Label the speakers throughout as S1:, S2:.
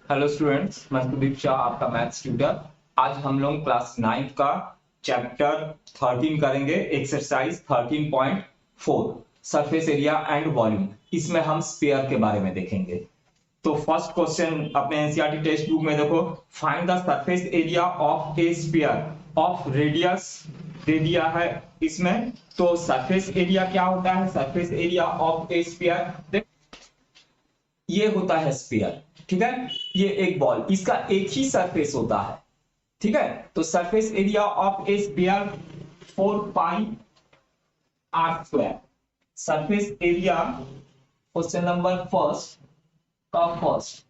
S1: Hello students, मैं सुदीप शाह आपका maths tutor. आज हम लोग क्लास 9 का चैप्टर 13 करेंगे, exercise 13.4 surface area and volume. इसमें हम स्फीयर के बारे में देखेंगे। तो फर्स्ट क्वेश्चन अपने एनसीईआरटी टेक्स्ट बुक में देखो, find the surface area of a sphere of radius दे दिया है इसमें। तो सरफेस एरिया क्या होता है? Surface area of a sphere, ये होता है स्फीयर, ठीक है। ये एक बॉल, इसका एक ही सरफेस होता है, ठीक है। तो surface area of a sphere 4 pi are square. Surface area, question number first का first,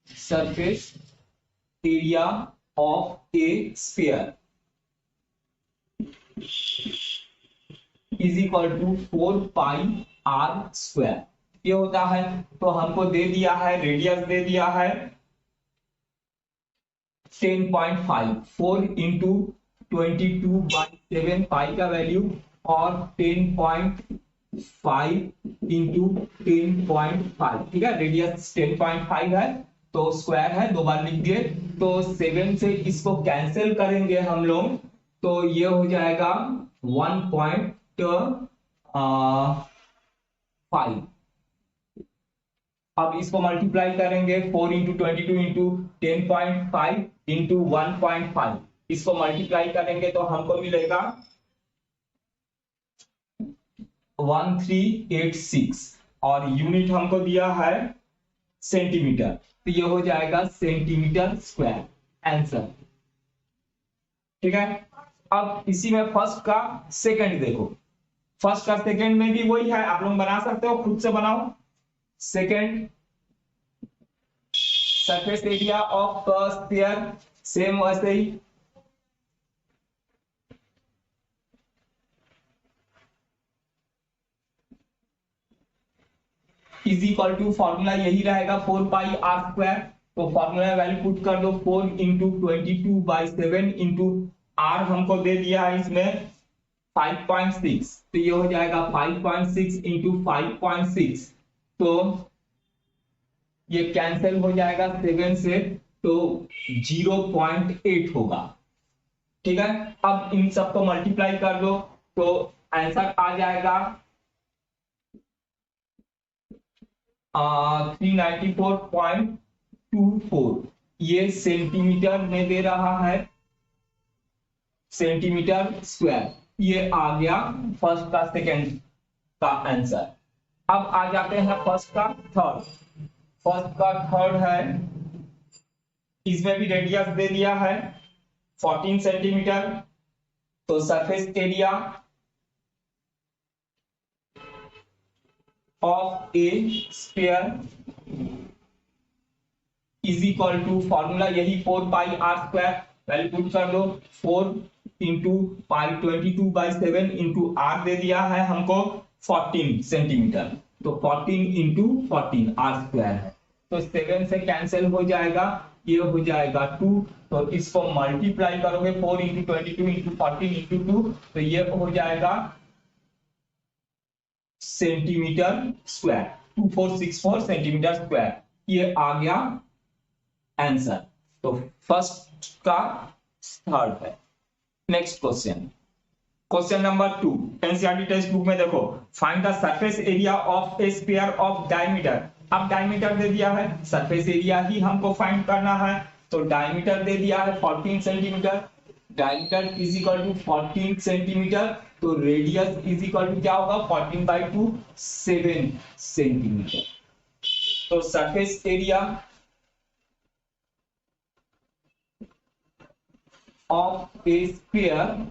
S1: surface area of a sphere is equal to 4 pi are square. ये होता है। तो हमको दे दिया है, रेडियस दे दिया है 10.5, 4 इंटू 22/7 पाई का वैल्यू, और 10.5 इंटू 10.5, ठीक है। रेडियस 10.5 है तो स्क्वायर है, दो बार लिख दिए। तो 7 से इसको कैंसिल करेंगे हम लोग, तो ये हो जाएगा 1.5। अब इसको मल्टीप्लाई करेंगे, 4 इंटू 22 इंटू 10.5 इंटू 1.5, इसको मल्टीप्लाई करेंगे तो हमको मिलेगा 1386, और यूनिट हमको दिया है सेंटीमीटर, तो ये हो जाएगा सेंटीमीटर स्क्वायर, आंसर, ठीक है। अब इसी में फर्स्ट का सेकंड देखो, फर्स्ट का सेकंड में भी वही है, आप लोग बना सकते हो, खुद से बनाओ। Second, surface area of sphere same वैसे ही, इज इक्वल टू, फॉर्मूला यही रहेगा 4 पाई आर स्क्वायर। तो फॉर्मूला वैल्यू पुट कर दो, 4 इंटू 22/7 इंटू आर हमको दे दिया है इसमें 5.6, तो ये हो जाएगा 5.6 इंटू 5.6, तो ये कैंसिल हो जाएगा 7 से, तो 0.8 होगा, ठीक है। अब इन सबको मल्टीप्लाई कर दो तो आंसर आ जाएगा 394.24। ये सेंटीमीटर में दे रहा है, सेंटीमीटर स्क्वायर। ये आ गया फर्स्ट का सेकंड का आंसर। अब आ जाते हैं फर्स्ट का थर्ड। फर्स्ट का थर्ड है, इसमें भी रेडियस दे दिया है 14 सेंटीमीटर। तो surface area of a sphere is equal to, formula यही 4 pi are square, value put कर दो, 4 इंटू पाई 22/7 इंटू आर दे दिया है हमको 14 सेंटीमीटर, तो 14 इंटू 14 आर स्क्वायर है। तो 7 से कैंसिल हो जाएगा, ये हो जाएगा 2, तो इसको मल्टीप्लाई करोगे 4 इंटू 22 इंटू 14 इंटू 2, तो ये हो जाएगा सेंटीमीटर स्क्वायर, 2464 सेंटीमीटर स्क्वायर। ये आ गया आंसर। तो फर्स्ट का थर्ड है। Next question, question number 2, NCERT text book में देखो, find the surface area of a sphere of diameter. अब डायमीटर दे दिया है, सरफेस एरिया ही हमको फाइंड करना है। तो डायमीटर दे दिया है 14 centimetre, diameter is equal to 14 centimetre, तो रेडियस इज इक्वल टू क्या होगा 14/2, 7 सेंटीमीटर। तो surface area of a sphere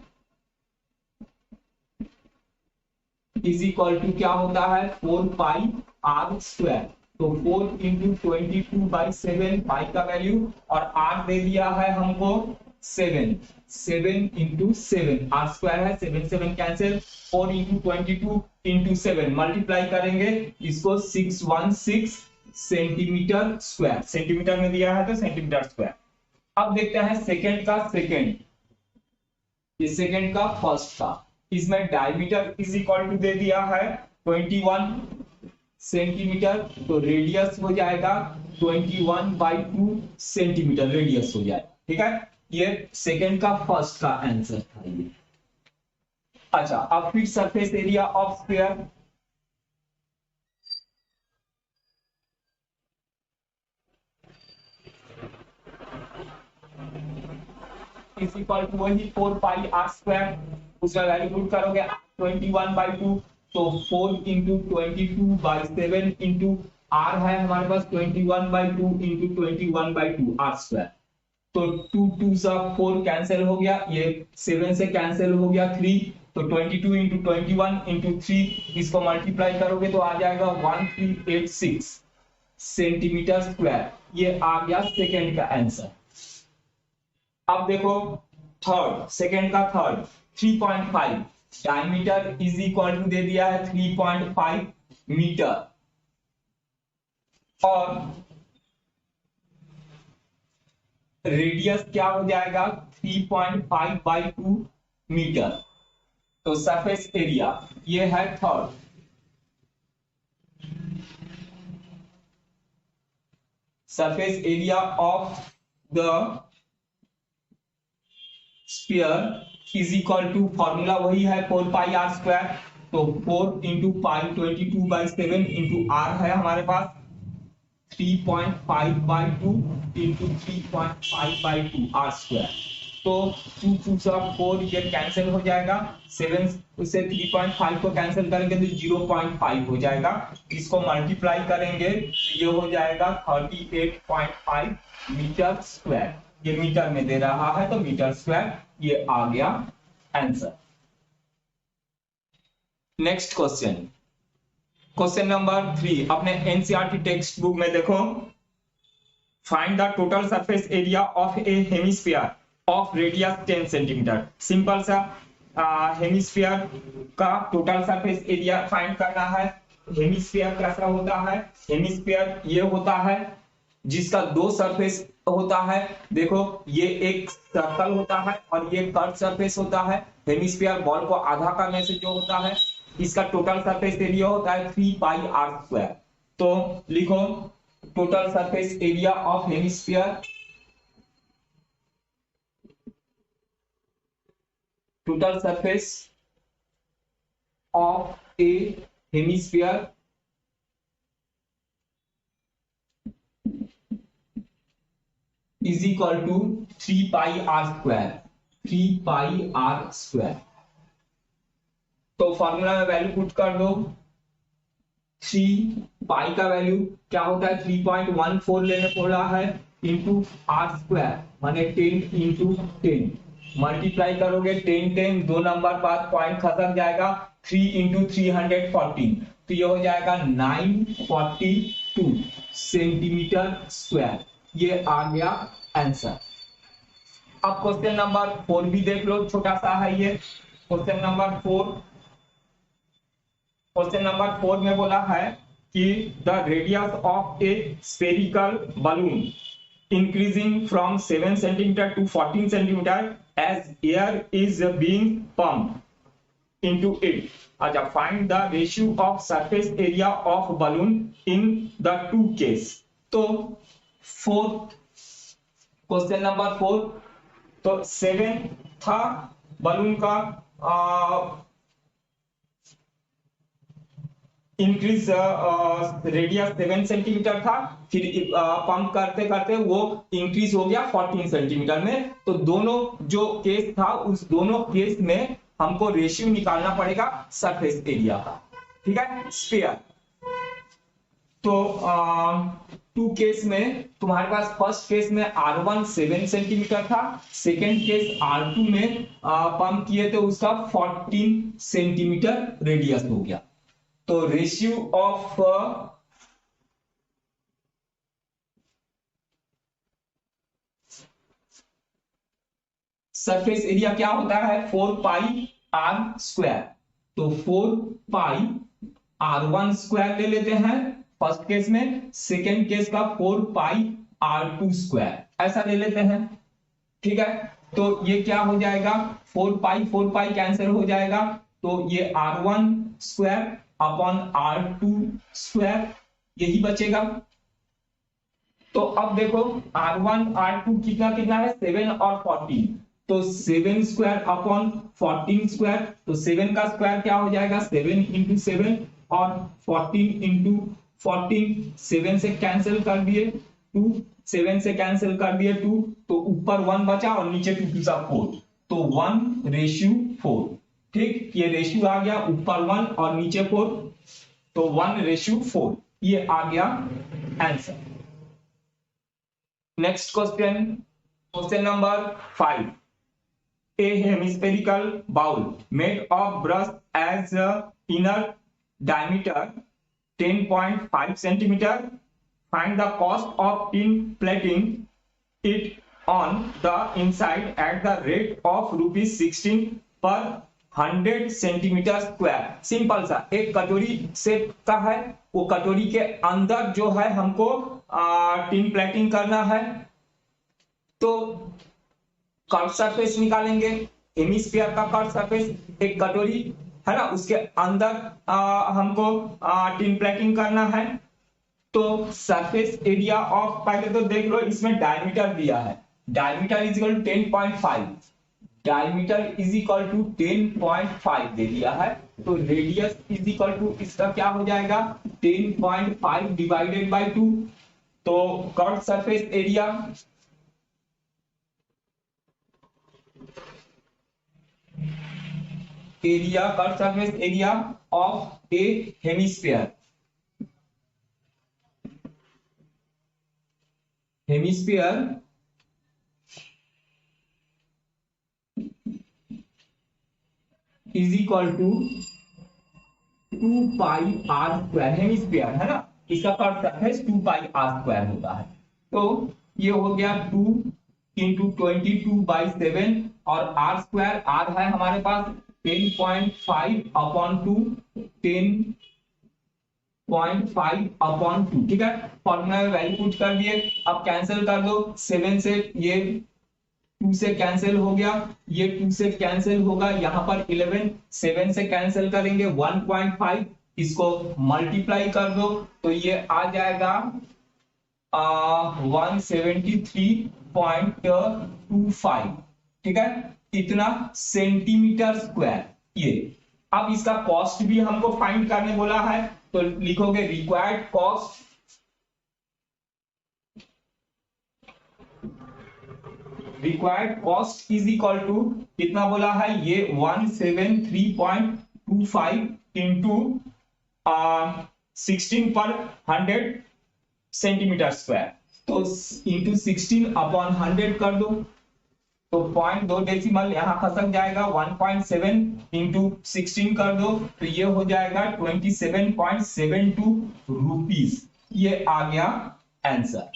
S1: is equal to क्या होता है 4 पाई आर स्क्वायर। तो 4 इंटू 22/7 पाई का वैल्यू, और आर दे दिया है हमको 7, 7 इंटू 7, आर स्क्वायर है, 7 7 कैंसिल, 4 इंटू 22 इंटू 7 मल्टीप्लाई करेंगे इसको 616 सेंटीमीटर स्क्वायर, सेंटीमीटर में दिया है तो सेंटीमीटर स्क्वायर। अब देखते हैं सेकंड का सेकंड, ये सेकंड का फर्स्ट का, इसमें डायमीटर इज इक्वल टू दे दिया है 21 सेंटीमीटर, तो रेडियस हो जाएगा 21/2 सेंटीमीटर रेडियस हो जाएगा। ठीक है, ये सेकंड का फर्स्ट का आंसर था ये। अच्छा, अब फिर surface area of sphere, is equal to वही 4πr², उसका वैल्यू पुट करोगे 21/2, तो 4 इंटू 22/7 इंटू r है हमारे पास 21/2 इंटू 21/2 r²। तो 2 2 सा 4 कैंसिल हो गया, ये 7 से कैंसिल हो गया 3, तो 22 इंटू 21 इंटू 3 इसको मल्टीप्लाई करोगे तो आ जाएगा 1386 सेंटीमीटर स्क्वायर। ये आ गया सेकेंड का आंसर। अब देखो थर्ड, सेकेंड का third 3.5 diameter is equal to दे दिया है 3.5 मीटर, और रेडियस क्या हो जाएगा 3.5/2 मीटर। तो सरफेस एरिया ये है third. Surface area of the sphere is equal to, formula वही है 4πr², तो 4 इंटू पाई 22/7 इंटू r है हमारे पास 3.5/2 इंटू 3.5/2 r²। तो 2 2 सा 4 ये कैंसिल हो जाएगा, 7 से 3.5 को कैंसिल करेंगे तो 0.5 हो जाएगा, इसको मल्टीप्लाई करेंगे ये हो जाएगा 38.5 मीटर स्क्वायर। ये मीटर में दे रहा है तो मीटर स्क्वायर, ये आ गया answer. Next question, question number 3 अपने एनसीईआरटी टेक्स्ट बुक में देखो, find the total surface area of a hemisphere of radius 10 centimetre. Simple सा हेमिस्फीयर का टोटल सरफेस एरिया फाइंड करना है। हेमिस्फीयर कैसा होता है, हेमिस्फीयर ये होता है जिसका दो सरफेस होता है। देखो ये एक सर्कल होता है और ये कर्व सरफेस होता है। हेमिस्फीयर बॉल को आधा करने से जो होता है, इसका टोटल सरफेस एरिया होता है 3πr²। तो लिखो total surface area of hemisphere, total surface of a hemisphere is equal to 3πr², 3πr²। तो फॉर्मूला में वैल्यू पुट कर दो, 3 पाई का वैल्यू क्या होता है 3.14 लेने बोला है, इंटू r² माने 10 इंटू 10, मल्टीप्लाई करोगे 10 10 दो नंबर बाद पॉइंट खत्म जाएगा, 3 इंटू 314, तो ये हो जाएगा 942 सेंटीमीटर स्क्वायर। ये आ गया आंसर। अब क्वेश्चन नंबर 4 भी देख लो, छोटा सा है ये क्वेश्चन नंबर 4। क्वेश्चन नंबर 4 में बोला है कि the radius of a spherical balloon increasing from 7 centimetre to 14 centimetre as air is being pumped into it. अच्छा, find the ratio of surface area of balloon in the two case. तो fourth question number 4, तो 7 था balloon का increase radius 7 centimetre था, फिर pump करते करते वो इंक्रीज हो गया 14 सेंटीमीटर में। तो दोनों जो केस था उस दोनों केस में हमको रेशियो निकालना पड़ेगा सरफेस एरिया का। ठीक है, स्फीयर। तो टू केस में तुम्हारे पास फर्स्ट केस में R1 7 सेंटीमीटर था, सेकेंड केस R2 में पंप किए तो उसका 14 सेंटीमीटर रेडियस हो गया। तो रेशियो ऑफ सरफेस एरिया क्या होता है 4πr²। तो 4πr1² ले लेते हैं फर्स्ट केस में, सेकेंड केस का 4πr2² ऐसा ले लेते हैं। ठीक है, तो ये क्या हो जाएगा 4π कैंसिल हो जाएगा, तो ये R1² अपॉन R2 स्क्वायर, यही बचेगा। तो अब देखो R1 R2 कितना कितना है 7 और 14, तो 7 स्क्वायर अपॉन 14 स्क्वायर, तो 7 का स्क्वायर क्या हो जाएगा 7 इंटू 7 और 14 इंटू 14, 7 से कैंसिल कर दिए 2, 7 से कैंसिल कर दिए 2, तो ऊपर 1 बचा और नीचे 2 टू 4, तो 1:4। ठीक, ये रेशियो आ गया, ऊपर 1 और नीचे 4, तो 1:4, ये आ गया answer. Next question, question number 5। A hemispherical bowl made of brush as inner diameter 10.5 centimeter. Find the cost of tin plating it on the inside at the rate of ₹16 per 100 centimetre square. Simple सा एक कटोरी set का है, वो कटोरी के अंदर जो है हमको टिन प्लेटिंग करना है, तो कर्व सरफेस निकालेंगे। हेमिस्फीयर का कर्व सरफेस एक कटोरी है ना, उसके अंदर हमको टिन प्लेटिंग करना है। तो सरफेस एरिया ऑफ, पहले तो देख लो इसमें डायमीटर दिया है, diameter is equal to 10.5, diameter is equal to 10.5 दे दिया है, तो रेडियस इज इक्वल टू इसका क्या हो जाएगा 10.5 डिवाइडेड बाय 2, तो curve surface area curve surface area of a hemisphere, is equal to 2πr², hemisphere है ना, इसका कर्व सरफेस 2πr² होता है। तो ये हो गया 2 इंटू 22/7 और r² r है हमारे पास 10.5 अपॉन 2, 10.5 अपॉन 2, ठीक है। फॉर्मूला में वैल्यू पुट कर दिए, अब कैंसिल कर दो, 7 से ये 2 से कैंसिल हो गया, ये 2 से कैंसिल होगा, यहाँ पर 11, 7 से कैंसिल करेंगे 1.5, इसको मल्टीप्लाई कर दो, तो ये आ जाएगा 173.25, ठीक है, इतना सेंटीमीटर स्क्वायर ये। अब इसका कॉस्ट भी हमको फाइंड करने बोला है, तो लिखोगे required cost, is equal to कितना बोला है ये 173.25 इंटू 16 पर 100 सेंटीमीटर स्क्वायर, तो इंटू 16 अपॉन 100 कर दो, तो 0.2 डेसिमल यहां खसक जाएगा, 1.7 इंटू 16 कर दो, तो ये हो जाएगा 27.72 रुपीज, ये आ गया answer.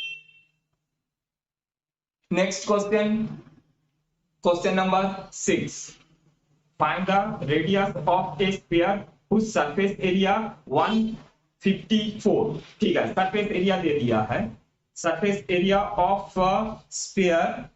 S1: Next question, question number 6। Find the radius of a sphere whose surface area 154, ठीक है, सरफेस एरिया दे दिया है, surface area of sphere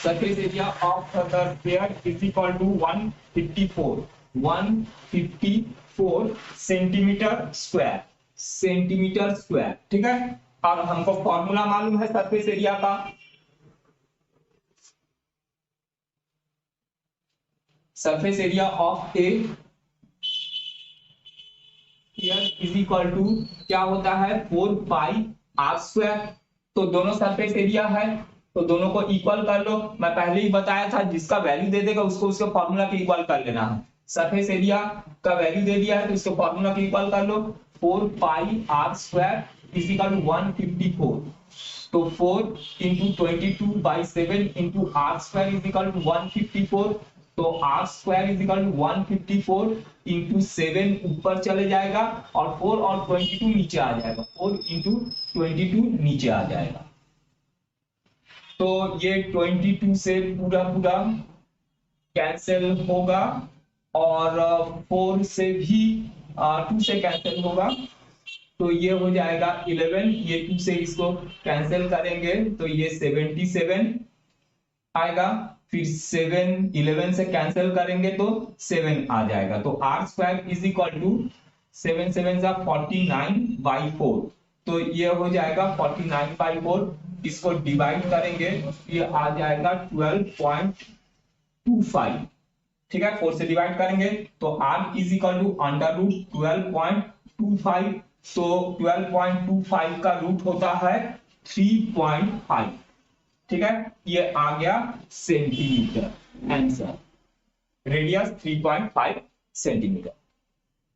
S1: surface area of the sphere is equal to 154 centimetre square, ठीक है। और हमको फॉर्मूला मालूम है सरफेस एरिया का, surface area of a sphere is equal to क्या होता है 4πr², तो दोनों सरफेस एरिया है, तो दोनों को इक्वल कर लो, मैं पहले ही बताया था जिसका वैल्यू दे देगा उसको उसके फॉर्मूला के इक्वल कर लेना है। सरफेस एरिया का वैल्यू दे दिया है तो इसको फॉर्मूला के इक्वल कर लो, 4πr² इज इक्वल टू 154, तो 4 into 22/7 into r² is equal to 154, तो r² is equal to 154 into 7 ऊपर चले जाएगा और 4 और 22 नीचे आ जाएगा, 4 इंटू 22 नीचे आ जाएगा, तो ये 22 से पूरा कैंसिल होगा और 4 से भी 2 से कैंसिल होगा, तो ये हो जाएगा 11, ये 2 से इसको कैंसिल करेंगे तो ये 77 आएगा, फिर 7 11 से कैंसिल करेंगे तो 7 आ जाएगा। तो r square is equal to 7 7 जा 49/4, तो ये हो जाएगा 49/4। इसको डिवाइड करेंगे ये आ जाएगा 12.25। ठीक है, 4 से डिवाइड करेंगे तो r is equal to under root 12.25। तो 12.25 का रूट होता है 3.5। ठीक है, ये आ गया centimetre answer, radius 3.5 centimetre.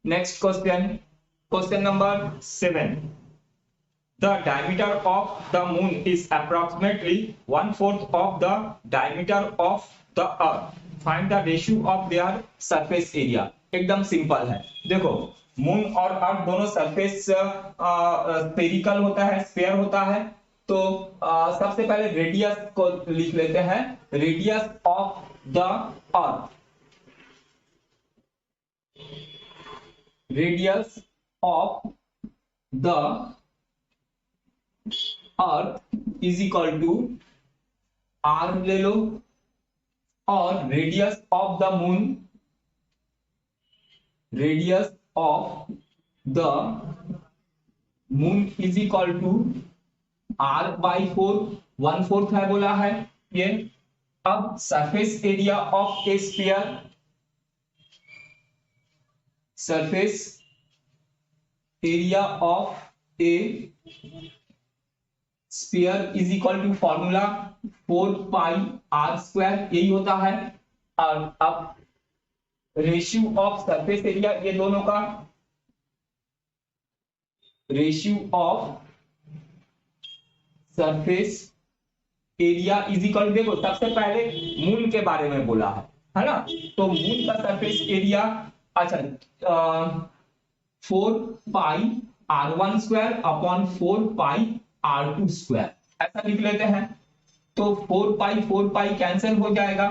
S1: Next question, question number 7। The diameter of the moon is approximately 1/4 of the diameter of the earth. Find the ratio of their surface area. एकदम सिंपल है। देखो, मून और अर्थ दोनों सरफेस स्फेरिकल होता है, sphere होता है। तो सबसे पहले रेडियस को लिख लेते हैं, radius of the earth, radius of the earth is equal to R ले लो, और radius of the moon, radius of the moon is equal to r/4, 1/4 है बोला है ये। अब surface area of a sphere, surface area of a sphere is equal to formula 4πr², यही होता है। और अब रेशियो ऑफ सरफेस एरिया, ये दोनों का ratio of surface area is equal, देखो सबसे पहले मून के बारे में बोला है ना। तो मून का सरफेस एरिया, अच्छा 4πr1² अपॉन 4πr2², ऐसा लिख लेते हैं। तो 4π कैंसिल हो जाएगा,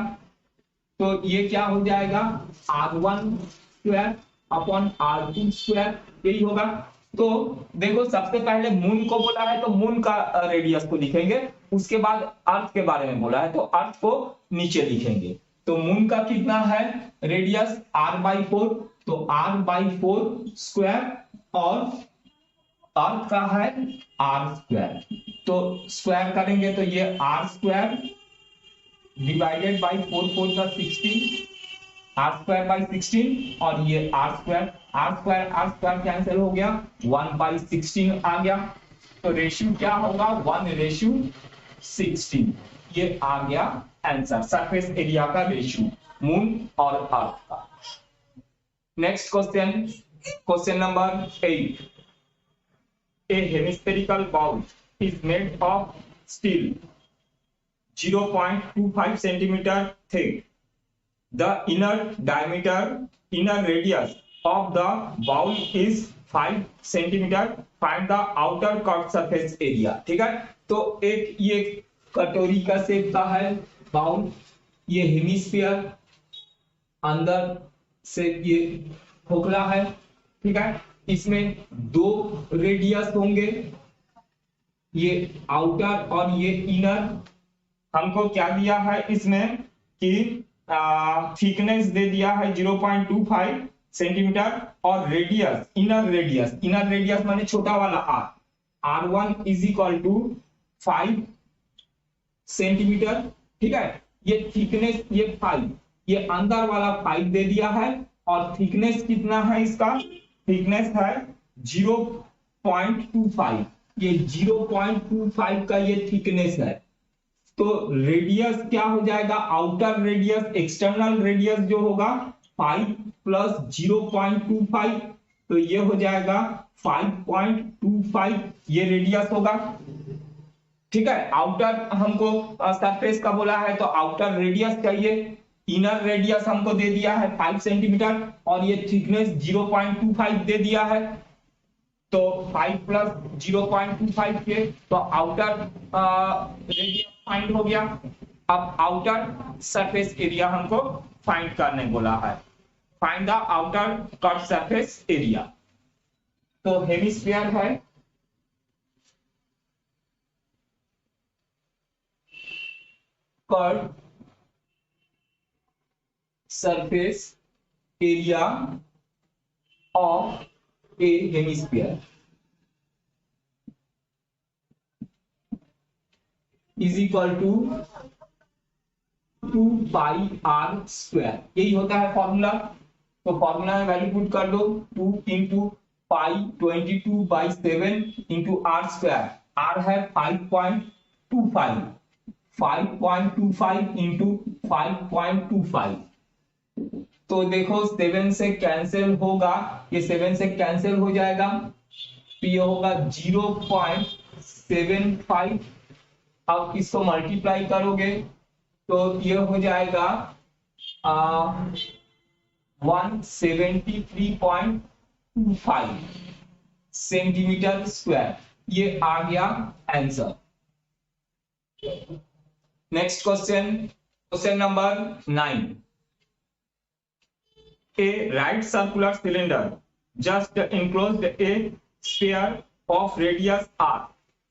S1: तो ये क्या हो जाएगा r1² अपॉन r2², यही होगा। तो देखो सबसे पहले मून को बोला है तो मून का रेडियस को लिखेंगे, उसके बाद अर्थ के बारे में बोला है तो अर्थ को नीचे लिखेंगे। तो मून का कितना है रेडियस r/4, तो r/4² और अर्थ का है r²। तो स्क्वायर करेंगे तो ये r² डिवाइडेड बाई 4 4 का 16, r²/16, और ये r² कैंसिल हो गया, 1/16 आ गया। तो रेशियो क्या होगा 1/16, ये आ गया आंसर, सरफेस एरिया का रेशियो मून और अर्थ का। Next question, question number 8। A hemispherical bowl is made of steel 0.25 centimeter thick. The inner radius of the bowl is 5 centimeter. Find the outer curved surface area. ठीक है, तो एक ये कटोरी का शेप का है बाउल, ये हेमिस्फीयर, अंदर से ये खोखला है। ठीक है, इसमें 2 रेडियस होंगे, ये आउटर और ये इनर। हमको क्या दिया है इसमें कि थिकनेस दे दिया है 0.25 सेंटीमीटर, और रेडियस, इनर रेडियस माने छोटा वाला r1 is equal to 5 centimetre. ठीक है, ये थिकनेस ये 5, ये अंदर वाला 5 दे दिया है, और थिकनेस कितना है इसका, थिकनेस है 0.25, ये 0.25 का ये थिकनेस है। तो रेडियस क्या हो जाएगा, आउटर रेडियस, एक्सटर्नल रेडियस जो होगा 5 प्लस 0.25, तो ये हो जाएगा 5.25, ये रेडियस होगा। ठीक है, आउटर हमको सरफेस का बोला है तो आउटर रेडियस चाहिए, इनर रेडियस हमको दे दिया है 5 सेंटीमीटर, और ये थिकनेस 0.25 दे दिया है। तो 5 प्लस 0.25 के, तो आउटर रेडियस फाइंड हो गया। अब आउटर सरफेस एरिया हमको फाइंड करने बोला है, find the outer curve surface area. तो हेमिस्फीयर है curve surface area of a hemisphere is equal to 2 pi are square, यही होता है फॉर्मूला। तो फॉर्मूला में वैल्यू पुट कर दो, 2 into pi 22/7 into R square, R है 5.25, 5.25 इंटू 5.25। तो देखो 7 से कैंसिल होगा, ये 7 से कैंसिल हो जाएगा, तो ये होगा 0.75। अब इसको मल्टीप्लाई करोगे तो ये हो जाएगा 173.25 सेंटीमीटर स्क्वायर। ये आ गया answer. Next question, question number 9। A right circular cylinder just enclosed a sphere of radius r.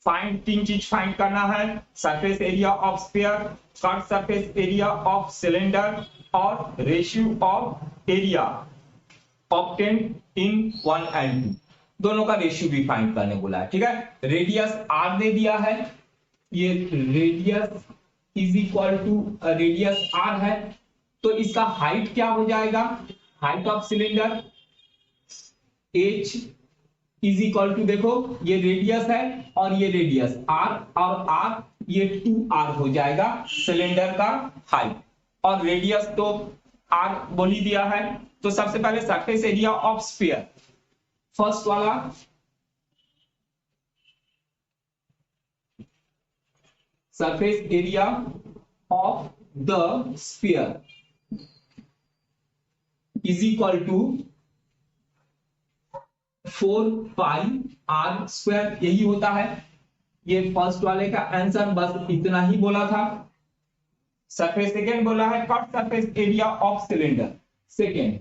S1: Find 3 चीज फाइंड करना है, surface area of sphere, cut surface area of cylinder और ratio of area obtained in 1 and 2। दोनों का ratio भी find करने बोला है। ठीक है, रेडियस r दे दिया है, ये radius is equal to radius r है, तो इसका हाइट क्या हो जाएगा, height of cylinder h is equal to, देखो ये रेडियस है और ये रेडियस r और r, ये 2r हो जाएगा सिलेंडर का हाइट, और रेडियस तो r बोल ही दिया है। तो सबसे पहले surface area of sphere, first वाला surface area of the sphere is equal to 4 pi are square, यही होता है। ये फर्स्ट वाले का आंसर, बस इतना ही बोला था। सरफेस सेकेंड बोला है cut surface area of cylinder, second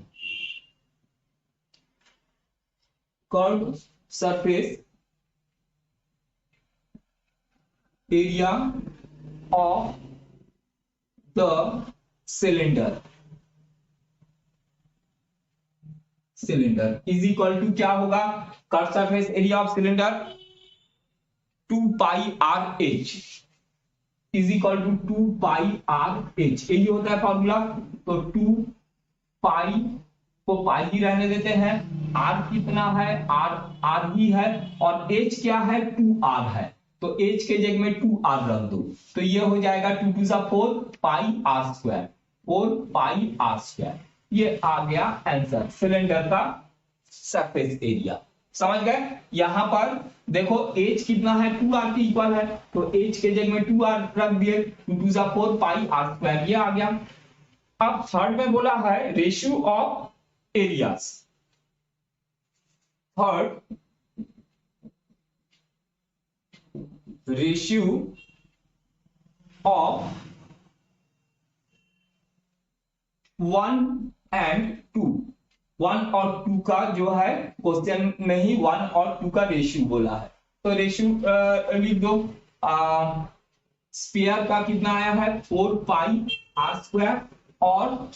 S1: curve surface area of the cylinder, cylinder is equal to क्या होगा, cut surface area of cylinder 2 pi R H is equal to 2 pi R H, यही होता है formula. तो 2 पाई को पाई ही रहने देते हैं, आर कितना है, आर ही है, और एच क्या है, 2r है, तो एच के जगह में 2r रख दो, तो ये हो जाएगा 2 2 4 pi are square, 4 pi are square. ये आ गया आंसर सिलेंडर का सरफेस एरिया। समझ गए? यहां पर देखो h कितना है, 2r के इक्वल है, तो h के जगह में 2r रख दिए, 2 2 4 पाई आर स्क्वायर, ये आ गया। अब थर्ड में बोला है ratio of areas, third ratio of 1 and 2, 1 और 2 का जो है क्वेश्चन में ही 1 और 2 का रेशियो बोला है, तो रेशियो लिख दो। स्फीयर का कितना आया है, 4 पाई आर स्क्वायर, और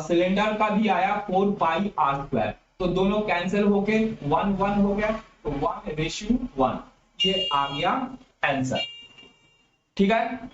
S1: सिलेंडर का भी आया 4 पाई आर स्क्वायर, तो दोनों कैंसिल होके 1 1 हो गया, तो 1 रेशियो 1, ये आ गया आंसर। ठीक है।